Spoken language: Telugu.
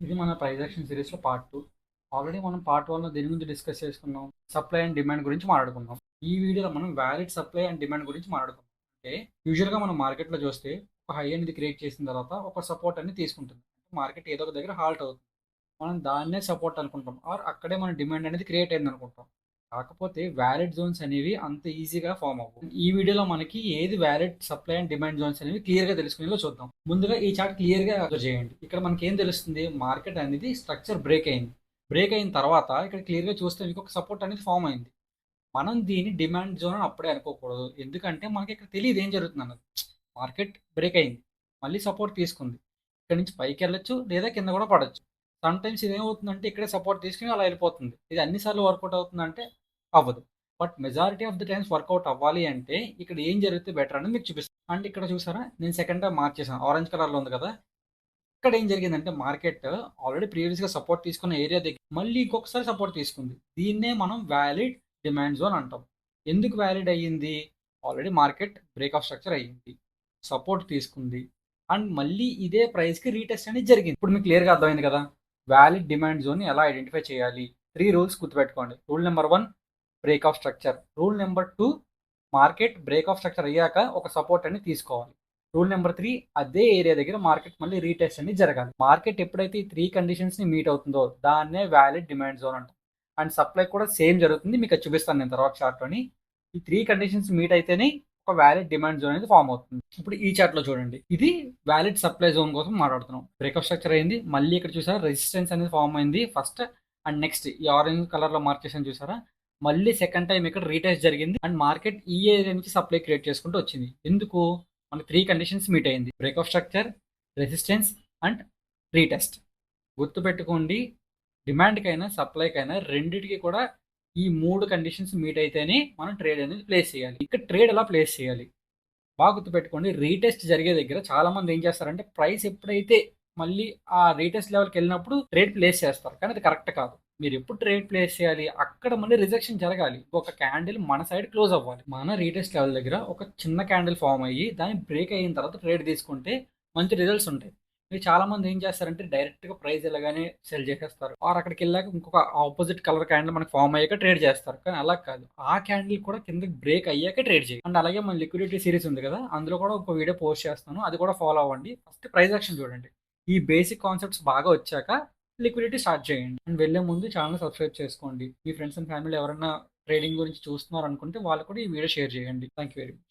ఇది మన ప్రైస్ యాక్షన్ సిరీస్లో పార్ట్ 2. ఆల్రెడీ మనం పార్ట్ 1లో దీని గురించి డిస్కస్ చేసుకున్నాం. సప్లై అండ్ డిమాండ్ గురించి మాట్లాడుకున్నాం. ఈ వీడియోలో మనం వ్యాలిడ్ సప్లై అండ్ డిమాండ్ గురించి మాట్లాడుకున్నాం. అంటే యూజువల్గా మనం మార్కెట్లో చూస్తే ఒక హై అనేది క్రియేట్ చేసిన తర్వాత ఒక సపోర్ట్ అనేది తీసుకుంటుంది. మార్కెట్ ఏదో ఒక దగ్గర హాల్ట్ అవుతుంది. మనం దాన్నే సపోర్ట్ అనుకుంటాం, ఆర్ అక్కడే మన డిమాండ్ అనేది క్రియేట్ అయింది అనుకుంటాం. కాకపోతే వ్యాలిడ్ జోన్స్ అనేవి అంత ఈజీగా ఫామ్ అవ్వవు. ఈ వీడియోలో మనకి ఏది valid supply and demand zones అనేవి క్లియర్గా తెలుసుకునేలా చూద్దాం. ముందుగా ఈ చార్ట్ క్లియర్గా అబ్జర్వ్ చేయండి. ఇక్కడ మనకి ఏం తెలుస్తుంది? మార్కెట్ అనేది స్ట్రక్చర్ బ్రేక్ అయింది. బ్రేక్ అయిన తర్వాత ఇక్కడ క్లియర్గా చూస్తే మీకు ఒక సపోర్ట్ అనేది ఫామ్ అయింది. మనం దీన్ని డిమాండ్ జోన్ అని అప్పుడే అనుకోకూడదు. ఎందుకంటే మనకి ఇక్కడ తెలియదు ఏం జరుగుతుంది అన్నది. మార్కెట్ బ్రేక్ అయింది, మళ్ళీ సపోర్ట్ తీసుకుంది. ఇక్కడ నుంచి పైకి వెళ్ళొచ్చు, లేదా కింద కూడా పడవచ్చు. సమ్ టైమ్స్ ఇది ఏమవుతుందంటే ఇక్కడే సపోర్ట్ తీసుకుని అలా వెళ్ళిపోతుంది. ఇది అన్నిసార్లు వర్కౌట్ అవుతుందంటే అవ్వదు. But majority of the times work out అవ్వాలి అంటే ఇక్కడ ఏం జరిగితే బెటర్ అనేది మీకు చూపిస్తాను. అండ్ ఇక్కడ చూసారా, నేను సెకండ్ టైం మార్చేసాను. ఆరెంజ్ కలర్లో ఉంది కదా. ఇక్కడ ఏం జరిగిందంటే మార్కెట్ ఆల్రెడీ ప్రీవియస్గా సపోర్ట్ తీసుకున్న ఏరియా దగ్గర మళ్ళీ ఇంకొకసారి సపోర్ట్ తీసుకుంది. దీన్నే మనం వ్యాలిడ్ డిమాండ్ జోన్ అంటాం. ఎందుకు వ్యాలిడ్ అయ్యింది? Already market break of structure అయ్యింది, సపోర్ట్ తీసుకుంది, అండ్ మళ్ళీ ఇదే ప్రైస్కి రీటెస్ట్ అనేది జరిగింది. ఇప్పుడు మీకు క్లియర్గా అర్థమైంది కదా వ్యాలిడ్ డిమాండ్ జోన్ ఎలా ఐడెంటిఫై చేయాలి. 3 రూల్స్ గుర్తుపెట్టుకోండి. Rule number 1, break of structure. Rule number 2, market break of structure అయ్యాక ఒక సపోర్ట్ అనేది తీసుకోవాలి. రూల్ నెంబర్ 3, అదే ఏరియా దగ్గర మార్కెట్ మళ్ళీ రీటెస్ట్ అనేది జరగాలి. మార్కెట్ ఎప్పుడైతే ఈ 3 కండిషన్స్ని మీట్ అవుతుందో దాన్నే వ్యాలిడ్ డిమాండ్ జోన్ అంటాం. అండ్ సప్లై కూడా సేమ్ జరుగుతుంది. మీకు అది చూపిస్తాను నేను తర్వాత చార్ట్లోని. ఈ 3 కండిషన్స్ మీట్ అయితేనే ఒక వ్యాలిడ్ డిమాండ్ జోన్ అనేది ఫామ్ అవుతుంది. ఇప్పుడు ఈ చార్ట్లో చూడండి, ఇది వ్యాలిడ్ సప్లై జోన్ కోసం మాట్లాడుతున్నాం. బ్రేకప్ స్ట్రక్చర్ అయింది, మళ్ళీ ఇక్కడ చూసారా రెసిస్టెన్స్ అనేది ఫామ్ అయింది ఫస్ట్, అండ్ నెక్స్ట్ ఈ ఆరెంజ్ కలర్లో మార్కేషన్ చూసారా, మళ్ళీ సెకండ్ టైం ఇక్కడ రీటెస్ట్ జరిగింది. అండ్ మార్కెట్ ఈ ఏరియా నుంచి సప్లై క్రియేట్ చేసుకుంటూ వచ్చింది. ఎందుకు? మనకి 3 కండిషన్స్ మీట్ అయింది: breakup structure, resistance and retest. గుర్తుపెట్టుకోండి, డిమాండ్కైనా సప్లైకైనా రెండింటికి కూడా ఈ 3 కండిషన్స్ మీట్ అయితేనే మనం ట్రేడ్ అనేది ప్లేస్ చేయాలి. ఇక్కడ ట్రేడ్ ఎలా ప్లేస్ చేయాలి బాగా గుర్తుపెట్టుకోండి. రీటెస్ట్ జరిగే దగ్గర చాలా మంది ఏం చేస్తారంటే ప్రైస్ ఎప్పుడైతే మళ్ళీ ఆ రీటెస్ట్ లెవెల్కి వెళ్ళినప్పుడు ట్రేడ్ ప్లేస్ చేస్తారు, కానీ అది కరెక్ట్ కాదు. మీరు ఎప్పుడు ట్రేడ్ ప్లేస్ చేయాలి, అక్కడ మళ్ళీ రిజెక్షన్ జరగాలి. ఒక క్యాండిల్ మన సైడ్ క్లోజ్ అవ్వాలి. మన రీటెస్ట్ లెవెల్ దగ్గర ఒక చిన్న క్యాండిల్ ఫామ్ అయ్యి దాన్ని బ్రేక్ అయిన తర్వాత ట్రేడ్ తీసుకుంటే మంచి రిజల్ట్స్ ఉంటాయి. మీరు చాలా మంది ఏం చేస్తారంటే డైరెక్ట్గా ప్రైస్ వెళ్ళగానే సెల్ చేసేస్తారు, ఆర్ అక్కడికి వెళ్ళాక ఇంకొక ఆపోజిట్ కలర్ క్యాండిల్ మనకి ఫామ్ అయ్యాక ట్రేడ్ చేస్తారు. కానీ అలా కాదు, ఆ క్యాండిల్ కూడా కిందకి బ్రేక్ అయ్యాక ట్రేడ్ చేయాలి. అండ్ అలాగే మన లిక్విడిటీ సిరీస్ ఉంది కదా, అందులో కూడా ఒక వీడియో పోస్ట్ చేస్తాను, అది కూడా ఫాలో అవ్వండి. ఫస్ట్ ప్రైస్ యాక్షన్ చూడండి. ఈ బేసిక్ కాన్సెప్ట్స్ బాగా వచ్చాక లిక్విడిటీ స్టార్ట్ చేయండి. అండ్ వెళ్ళే ముందు ఛానల్ సబ్స్క్రైబ్ చేసుకోండి. మీ ఫ్రెండ్స్ అండ్ ఫ్యామిలీ ఎవరైనా ట్రేడింగ్ గురించి చూస్తున్నారు అనుకుంటే వాళ్ళు కూడా ఈ వీడియో షేర్ చేయండి. Thank you very much.